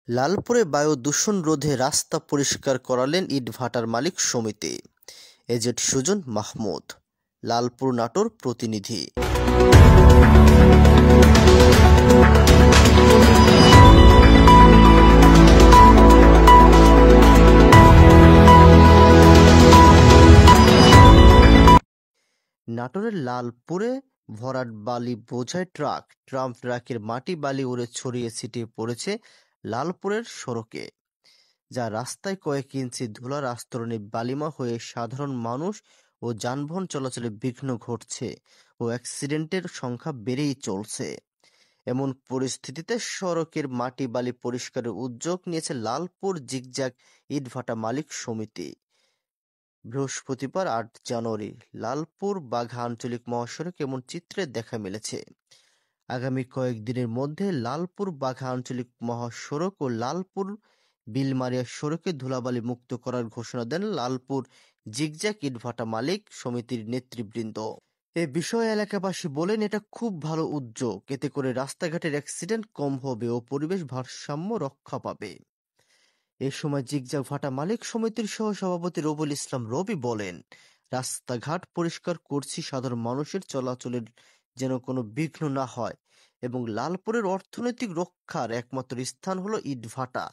লালপুরে বায়ু দূষণ রোধে রাস্তা পরিষ্কার করালেন ইটভাটার মালিক সমিতি। এজেড সুজন মাহমুদ, লালপুর নাটোর প্রতিনিধি। নাটোরের লালপুরে ভরাট বালি বোঝাই ট্রাকের মাটি বালি উড়ে ছড়িয়ে ছিটিয়ে পড়েছে লালপুরের সড়কে, যা রাস্তায় কয়েক ইঞ্চি ধুলার আস্তরণে বালিমা হয়ে সাধারণ মানুষ ও যানবাহন চলাচলে বিঘ্ন ঘটছে ও অ্যাক্সিডেন্টের সংখ্যা বেড়েই চলছে। এমন পরিস্থিতিতে সড়কের মাটি বালি পরিষ্কারের উদ্যোগ নিয়েছে লালপুর জিগজ্যাগ ইটভাটা মালিক সমিতি। বৃহস্পতিবার ৮ জানুয়ারি লালপুর বাঘা আঞ্চলিক মহাসড়ক এমন চিত্রের দেখা মিলেছে। আগামী কয়েকদিনের মধ্যে লালপুর বাঘা আঞ্চলিক মহাসড়ক ও লালপুর বিলমারিয়া সড়কে ধুলাবালি মুক্ত করার ঘোষণা দেন লালপুর জিগজ্যাগ ইটভাটা মালিক সমিতির নেতৃবৃন্দ। এ বিষয়ে এলাকাবাসী বলেন, এটা খুব ভালো উদ্যোগ, এতে করে রাস্তাঘাটের অ্যাক্সিডেন্ট কম হবে ও পরিবেশ ভারসাম্য রক্ষা পাবে। এ সময় জিগজ্যাগ ভাটা মালিক সমিতির সহ-সভাপতি রবিউল ইসলাম রবি বলেন, রাস্তাঘাট পরিষ্কার করছি সাধারণ মানুষের চলাচলের যেন কোনো বিঘ্ন না হয় এবং লালপুরের অর্থনৈতিক রক্ষার একমাত্র স্থান হলো ইটভাটা।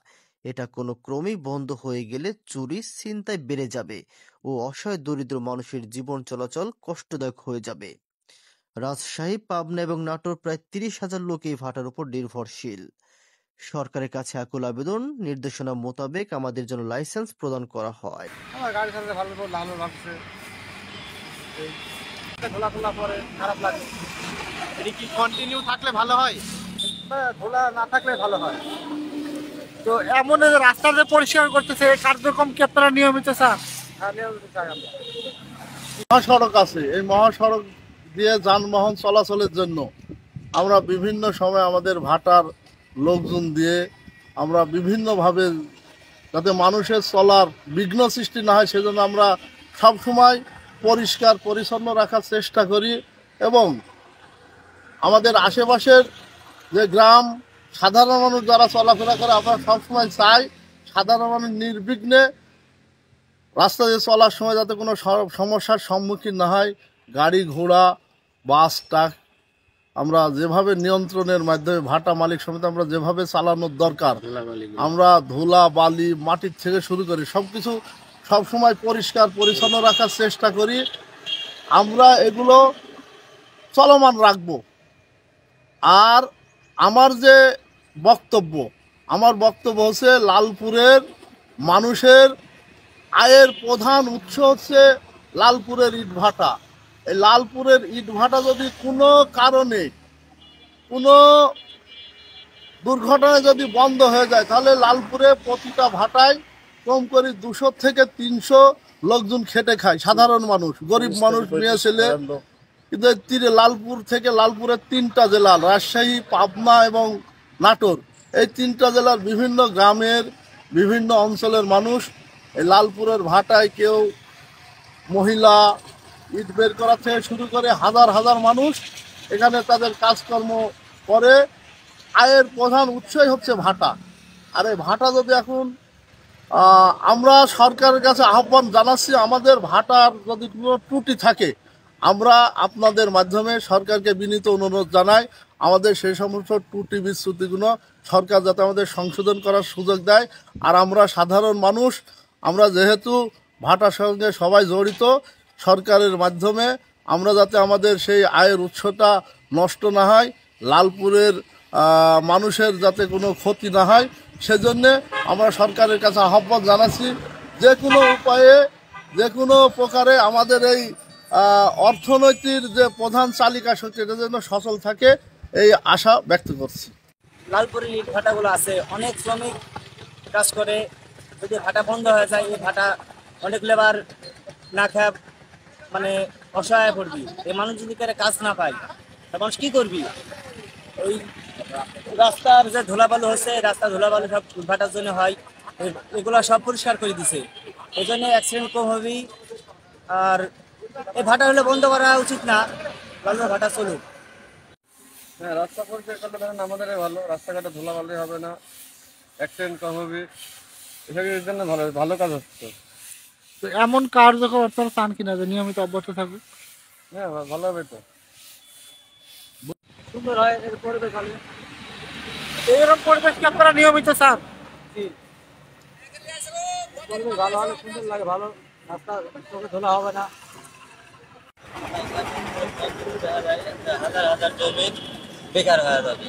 এটা কোনো ক্রমেই বন্ধ হয়ে গেলে চুরি ছিনতাই বেড়ে যাবে ও অসহায় দরিদ্র মানুষের জীবন চলাচল কষ্টদায়ক হয়ে যাবে। রাজশাহী, পাবনা এবং নাটোর প্রায় ৩০,০০০ লোক এই ভাটার উপর নির্ভরশীল। সরকারের কাছে আকুল আবেদন, নির্দেশনা মোতাবেক আমাদের জন্য লাইসেন্স প্রদান করা হয়। আমার গাড়ি চালাতে ভালো ভালো লাগছে, ধোলা পরে খারাপ লাগে। এটা কি কন্টিনিউ থাকলে ভালো হয়? ধোলা না থাকলে ভালো হয়। তো এমন রাস্তা যে পরিষ্কার করতেছে, কার্যক্রম কি আপনারা নিয়মিত চান? হ্যাঁ, নিয়মিত চাই আমরা। মহাসড়ক আছে, এই মহাসড়ক দিয়ে যানবাহন চলাচলের জন্য আমরা বিভিন্ন সময় আমাদের ভাটার লোকজন দিয়ে আমরা বিভিন্নভাবে যাতে মানুষের চলার বিঘ্ন সৃষ্টি না হয় সেজন্য আমরা সবসময় পরিষ্কার পরিচ্ছন্ন রাখার চেষ্টা করি এবং আমাদের আশেপাশের যে গ্রাম সাধারণ মানুষ যারা চলাফেরা করে আমরা সবসময় চাই সাধারণ মানুষ নির্বিঘ্নে রাস্তা দিয়ে চলার সময় যাতে কোনো সমস্যার সম্মুখীন না হয়। গাড়ি ঘোড়া বাস ট্রাক আমরা যেভাবে নিয়ন্ত্রণের মাধ্যমে ভাটা মালিক সমিতি আমরা যেভাবে চালানোর দরকার, আমরা ধুলা বালি মাটির থেকে শুরু করি সব কিছু সবসময় পরিষ্কার পরিচ্ছন্ন রাখার চেষ্টা করি। আমরা এগুলো চলমান রাখব। আর আমার যে বক্তব্য হচ্ছে লালপুরের মানুষের আয়ের প্রধান উৎস হচ্ছে লালপুরের ইটভাটা। এই লালপুরের ইটভাটা যদি কোনো কারণে কোনো দুর্ঘটনায় যদি বন্ধ হয়ে যায় তাহলে লালপুরে প্রতিটা ভাটায় কম করে ২০০ থেকে ৩০০ লোকজন খেটে খায়, সাধারণ মানুষ, গরিব মানুষ, মেয়ে ছেলে। কিন্তু লালপুর থেকে লালপুরের ৩টা জেলা রাজশাহী, পাবনা এবং নাটোর, এই ৩টা জেলার বিভিন্ন গ্রামের বিভিন্ন অঞ্চলের মানুষ এই লালপুরের ভাটায় কেউ মহিলা ইট বের করা থেকে শুরু করে হাজার হাজার মানুষ এখানে তাদের কাজকর্ম করে। আয়ের প্রধান উৎসই হচ্ছে ভাটা। আর এই ভাটা যদি এখন আমরা সরকারের কাছে আহ্বান জানাচ্ছি, আমাদের ভাটার যদি কোনো ত্রুটি থাকে আমরা আপনাদের মাধ্যমে সরকারকে বিনীত অনুরোধ জানাই আমাদের সেই সমস্ত ত্রুটি বিচ্যুতিগুলো সরকার যাতে আমাদের সংশোধন করার সুযোগ দেয়। আর আমরা সাধারণ মানুষ, আমরা যেহেতু ভাটার সঙ্গে সবাই জড়িত, সরকারের মাধ্যমে আমরা যাতে আমাদের সেই আয়ের উৎসটা নষ্ট না হয়, লালপুরের মানুষের যাতে কোনো ক্ষতি না হয়, সেজন্যে আমরা সরকারের কাছে আহ্বান জানাচ্ছি যে কোনো উপায়ে যে কোনো প্রকারে আমাদের এই অর্থনৈতিক যে প্রধান চালিকা শক্তি এটা যেন সচল থাকে এই আশা ব্যক্ত করছি। লালপুরের ইট ভাটাগুলো আছে, অনেক শ্রমিক কাজ করে। যদি ভাটা বন্ধ হয়ে যায়, এই ভাটা অনেক লেবার না খায় মানে অসহায় পড়বি। এই মানুষ যদি কাজ না পায় মানুষ কি করবি? ওই রাস্তার যে ধুলাবালু হচ্ছে, রাস্তা ধুলাবালু সব ভাটার জন্য হয়, এগুলো সব পরিষ্কার করে দিছে, এই জন্য অ্যাক্সিডেন্ট কম হবি। আর এই ভাটা হলে বন্ধ করা উচিত না, ভাটা চলুক। হ্যাঁ, রাস্তা পরিষ্কার করলে ধরেন আমাদের ভালো, রাস্তাঘাটে ধুলাবালি হবে না, অ্যাক্সিডেন্ট কম হবে, এসবের জন্য ভালো ভালো কাজ হচ্ছে। তো এমন কার্যক্রম আপনারা চান কিনা যে নিয়মিত অব্যাহত থাকুক? হ্যাঁ, ভালো হবে তো। সুন্দর হয়, এর পরিবেশ ভালো। এইরকম পরিবেশ কি আপনারা নিয়মিত চান? পরিবেশ ভালো হলে সুন্দর লাগে, ভালো রাস্তা চোখে ধোলা হবে না। হাজার হাজার জমি বেকার হয়ে যাবে।